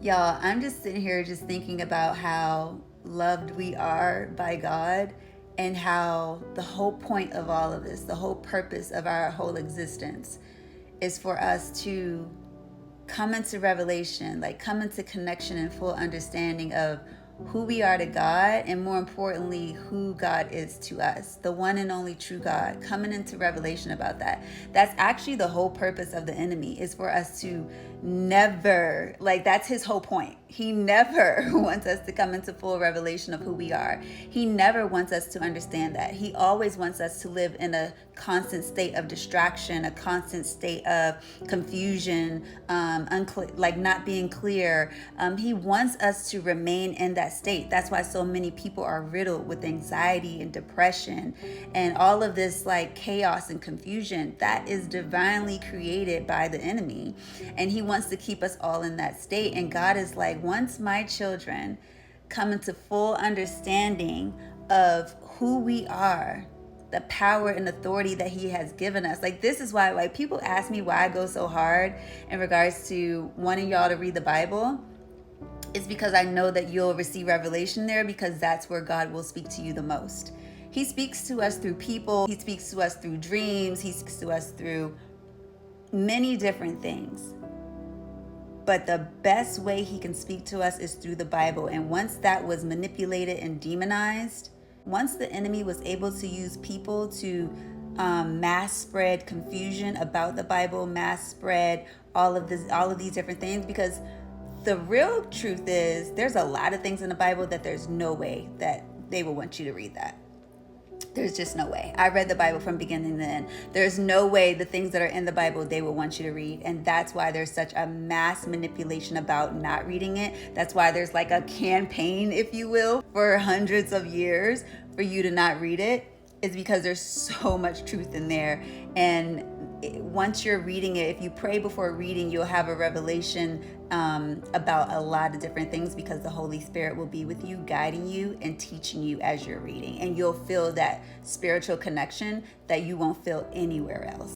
Y'all, I'm just sitting here just thinking about how loved we are by God and how the whole point of all of this, the whole purpose of our whole existence is for us to come into revelation, like come into connection and full understanding of who we are to God, and more importantly, who God is to us, the one and only true God, coming into revelation about that. That's actually the whole purpose of the enemy, is for us to never, like, that's his whole point. He never wants us to come into full revelation of who we are. He never wants us to understand that. He always wants us to live in a constant state of distraction, a constant state of confusion, like not being clear. He wants us to remain in that state. That's why so many people are riddled with anxiety and depression and all of this like chaos and confusion. That is divinely created by the enemy. And he wants to keep us all in that state. And God is like, once my children come into full understanding of who we are, the power and authority that he has given us. Like, this is why, like, people ask me why I go so hard in regards to wanting y'all to read the Bible. It's because I know that you'll receive revelation there, because that's where God will speak to you the most. He speaks to us through people. He speaks to us through dreams. He speaks to us through many different things. But the best way he can speak to us is through the Bible. And once that was manipulated and demonized, once the enemy was able to use people to mass spread confusion about the Bible, mass spread all of these different things, because the real truth is there's a lot of things in the Bible that there's no way that they will want you to read that. There's just no way. I read the Bible from beginning to end. There's no way the things that are in the Bible they will want you to read. And that's why there's such a mass manipulation about not reading it. That's why there's like a campaign, if you will, for hundreds of years for you to not read it. Is because there's so much truth in there. And once you're reading it, if you pray before reading, you'll have a revelation about a lot of different things, because the Holy Spirit will be with you, guiding you and teaching you as you're reading. And you'll feel that spiritual connection that you won't feel anywhere else.